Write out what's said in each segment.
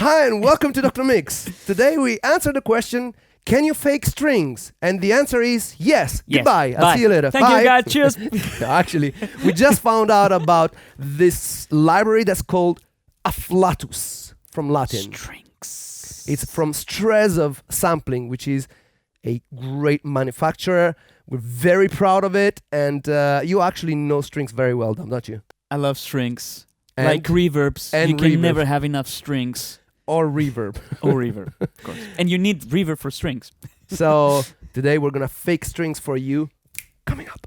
Hi and welcome to Dr. Mix. Today we answer the question, can you fake strings? And the answer is yes. Goodbye. I'll Bye. see you later. Thank Bye. you, guys. Cheers. Actually, we just found out about this library that's called afflatus from Latin. Strings. It's from Stress of Sampling, which is a great manufacturer. We're very proud of it. And you actually know strings very well, Dom, don't you? I love strings. And like reverbs. and You can reverb. never have enough strings. or reverb. Or reverb, of course. And you need reverb for strings. So today we're gonna fake strings for you. Coming up.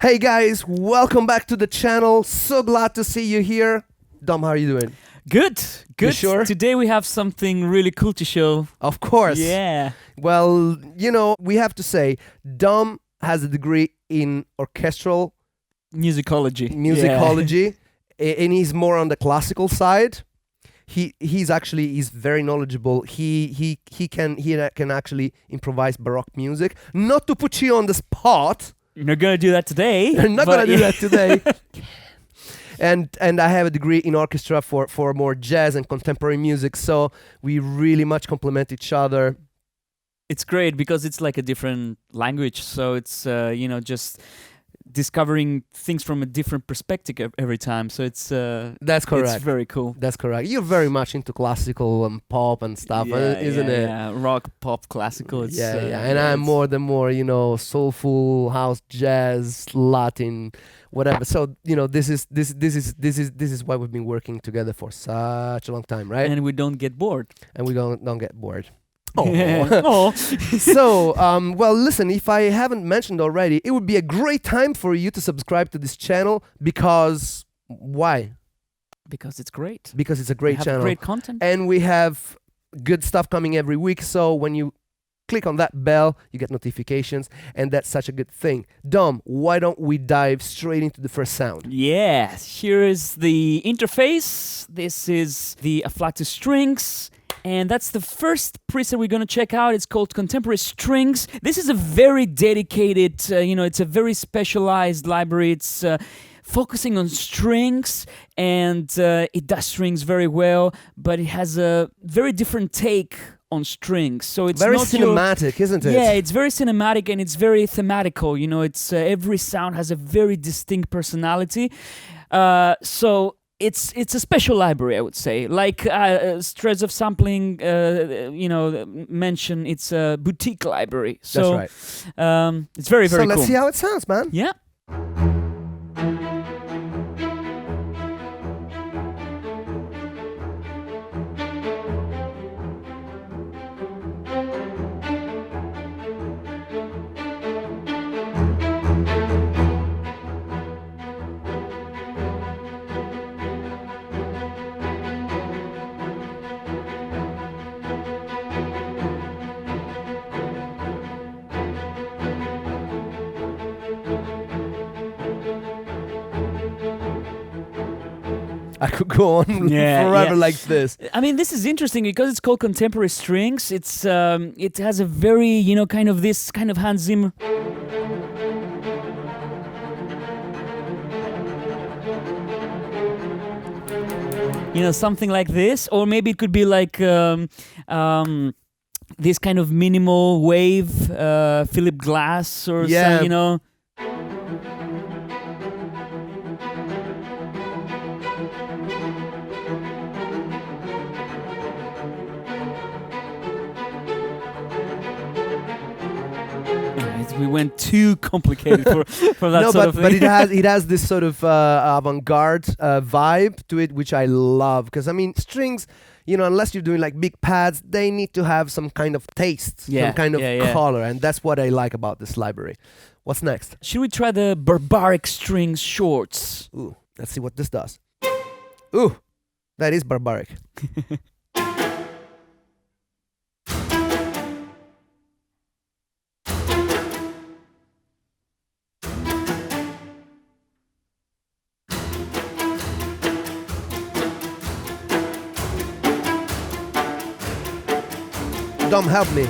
Hey guys, welcome back to the channel. So glad to see you here. Dom, how are you doing? Good. Good. sure? Today we have something really cool to show. Of course. Yeah. Well, you know, we have to say, Dom has a degree in orchestral Musicology. musicology, and he's more on the classical side. He's very knowledgeable. He can actually improvise Baroque music. Not to put you on the spot. You're not gonna do that today. I'm not but gonna do that today. And I have a degree in orchestra for more jazz and contemporary music, so we really much complement each other. It's great because it's like a different language. So it's just discovering things from a different perspective every time. So it's That's correct. It's very cool. That's correct. You're very much into classical and pop and stuff, isn't it? Yeah, rock, pop, classical. It's, And I'm more soulful, house, jazz, Latin, whatever. So this is why we've been working together for such a long time, right? And we don't get bored. And we don't get bored. Oh. So, well, listen, if I haven't mentioned already, it would be a great time for you to subscribe to this channel because why? Because it's great. Because it's a great We have channel. great content. And we have good stuff coming every week. So when you click on that bell, you get notifications, and that's such a good thing. Dom, why don't we dive straight into the first sound? Yeah, here is the interface. This is the afflatus strings. And that's the first preset we're going to check out. It's called Contemporary Strings. This is a very dedicated, it's a very specialized library. It's focusing on strings, and it does strings very well, but it has a very different take on strings. So it's very not cinematic, isn't it? Yeah, it's very cinematic and it's very thematical. It's every sound has a very distinct personality. So it's a special library, I would say. Like Stress of Sampling, mentioned, it's a boutique library. So, that's right. It's very, very cool. So let's see how it sounds, man. Yeah. I could go on forever like this. I mean, this is interesting because it's called Contemporary Strings. It's it has a very, kind of this kind of Hans Zimmer. Something like this, or maybe it could be like this kind of minimal wave, Philip Glass or something, We went too complicated for that sort of thing. But it has this sort of avant-garde vibe to it, which I love. Because I mean, strings, unless you're doing like big pads, they need to have some kind of taste, some kind of color, and that's what I like about this library. What's next? Should we try the Barbaric Strings shorts? Ooh, let's see what this does. Ooh, that is barbaric. Dom, help me.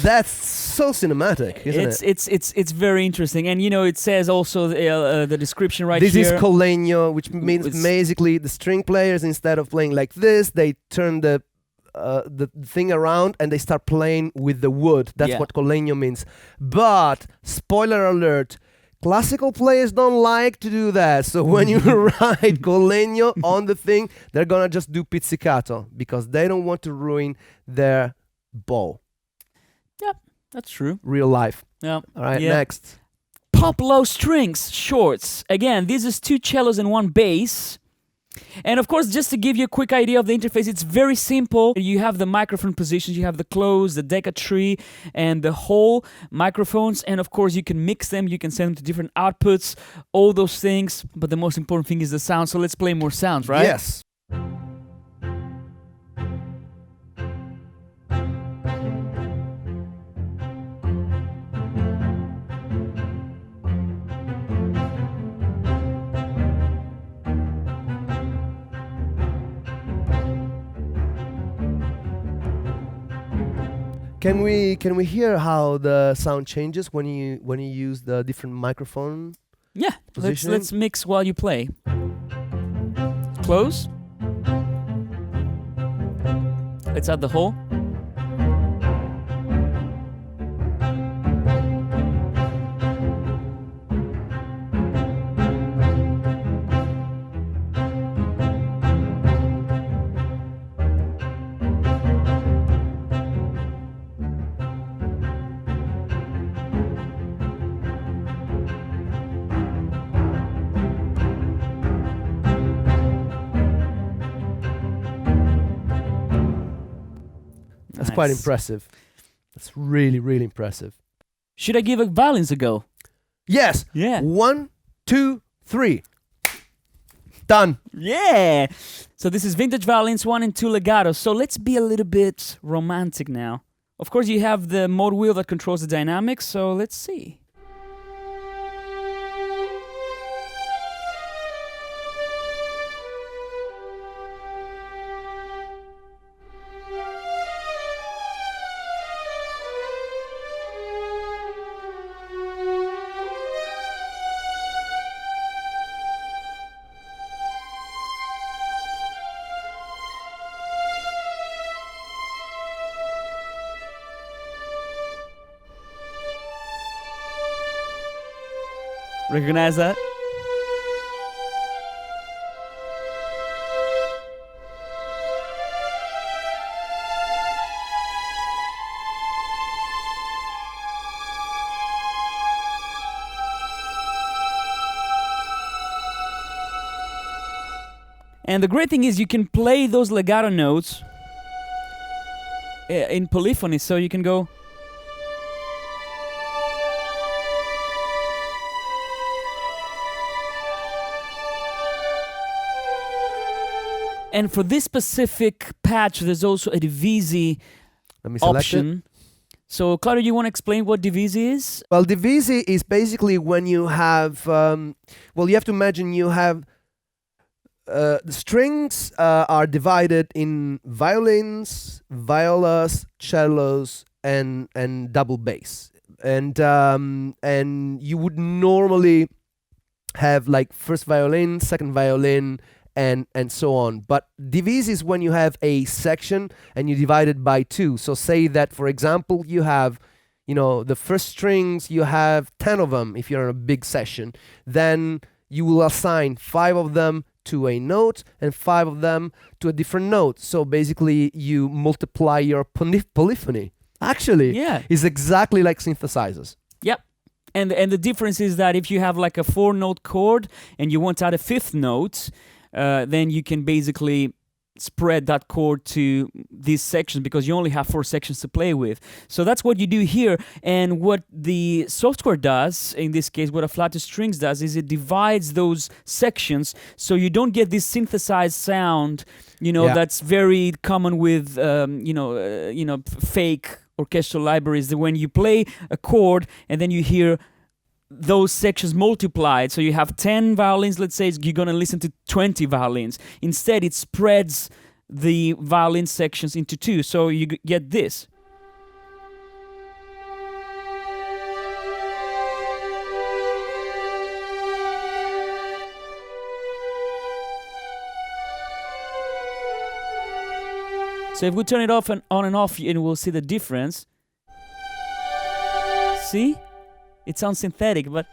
That's so cinematic, isn't it? It's very interesting, and it says also the description right this here. This is con legno, which means basically the string players, instead of playing like this, they turn the thing around and they start playing with the wood. That's what con legno means. But spoiler alert. Classical players don't like to do that. So when you write con legno on the thing, they're gonna just do pizzicato because they don't want to ruin their bow. Yep, that's true. Real life. Yep. All right, next. Pop low strings, shorts. Again, this is 2 cellos and 1 bass. And of course, just to give you a quick idea of the interface, it's very simple. You have the microphone positions, you have the close, the deca tree, and the whole microphones. And of course, you can mix them, you can send them to different outputs, all those things. But the most important thing is the sound. So let's play more sounds, right? Yes. Can we hear how the sound changes when you use the different microphone? Yeah, let's mix while you play. Close. Let's add the whole. That's quite impressive. That's really, really impressive. Should I give violins a go? Yes. Yeah. 1, 2, 3. Done. Yeah. So this is vintage violins, 1 and 2 legato. So let's be a little bit romantic now. Of course, you have the mode wheel that controls the dynamics. So let's see. Recognize that? And the great thing is you can play those legato notes in polyphony, so you can go. And for this specific patch, there's also a divisi option. So, Claudio, you want to explain what divisi is? Well, divisi is basically when you have, you have to imagine you have, the strings are divided in violins, violas, cellos, and double bass. And you would normally have like first violin, second violin, and so on. But divisi is when you have a section and you divide it by 2. So say that, for example, you have, the first strings, you have 10 of them if you're in a big session. Then you will assign 5 of them to a note and 5 of them to a different note. So basically you multiply your polyphony. Actually, it's exactly like synthesizers. Yep. And the difference is that if you have like a 4-note chord and you want to add a 5th note, then you can basically spread that chord to these sections because you only have 4 sections to play with. So that's what you do here. And what the software does, in this case, what Afflatus Strings does, is it divides those sections so you don't get this synthesized sound, that's very common with, fake orchestral libraries, that when you play a chord and then you hear those sections multiplied, so you have 10 violins, let's say you're going to listen to 20 violins. Instead, it spreads the violin sections into 2, so you get this. So if we turn it off and on and off, and we'll see the difference. See? It sounds synthetic, but...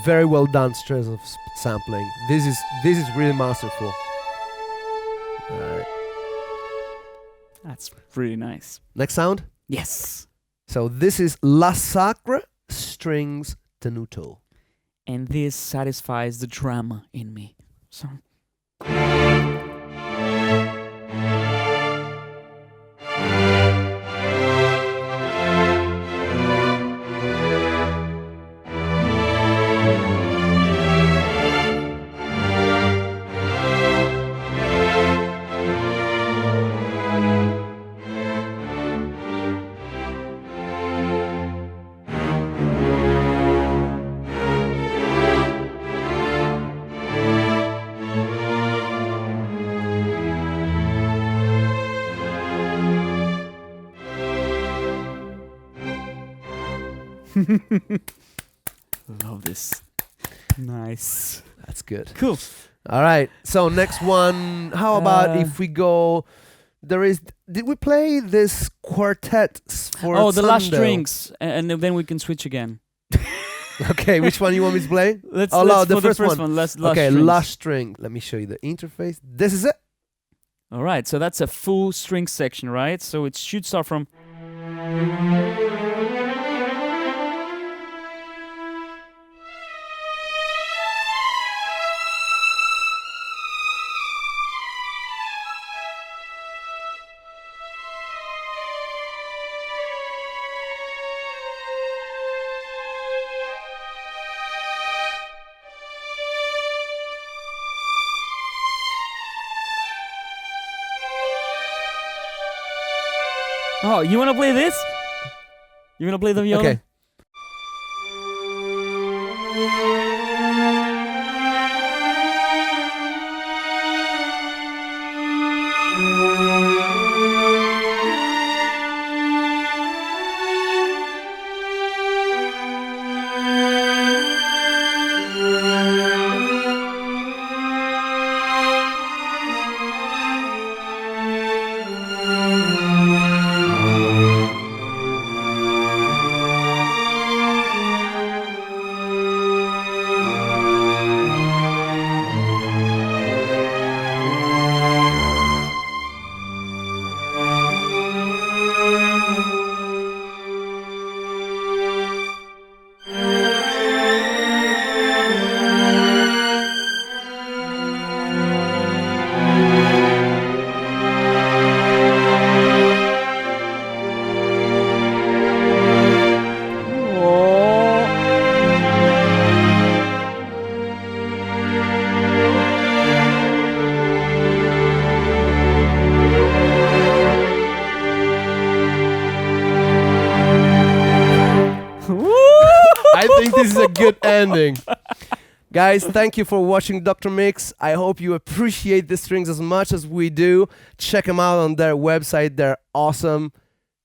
Very well done strings of sampling. This is really masterful. All right. That's really nice. Next sound? Yes. So this is La Sacre Strings Tenuto. And this satisfies the drama in me. So... Love this. Nice. That's good. Cool. All right. So next one. How about if we go? Did we play this quartet for? The last strings, and then we can switch again. Okay. Which one you want me to play? Let's the for first the first one. Last Okay. strings. Last string. Let me show you the interface. This is it. All right. So that's a full string section, right? So it should start from. Oh, you want to play this? You want to play the viola? Okay. I think this is a good ending. Guys, thank you for watching Dr. Mix. I hope you appreciate the strings as much as we do. Check them out on their website. They're awesome.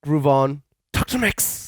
Groove on. Dr. Mix.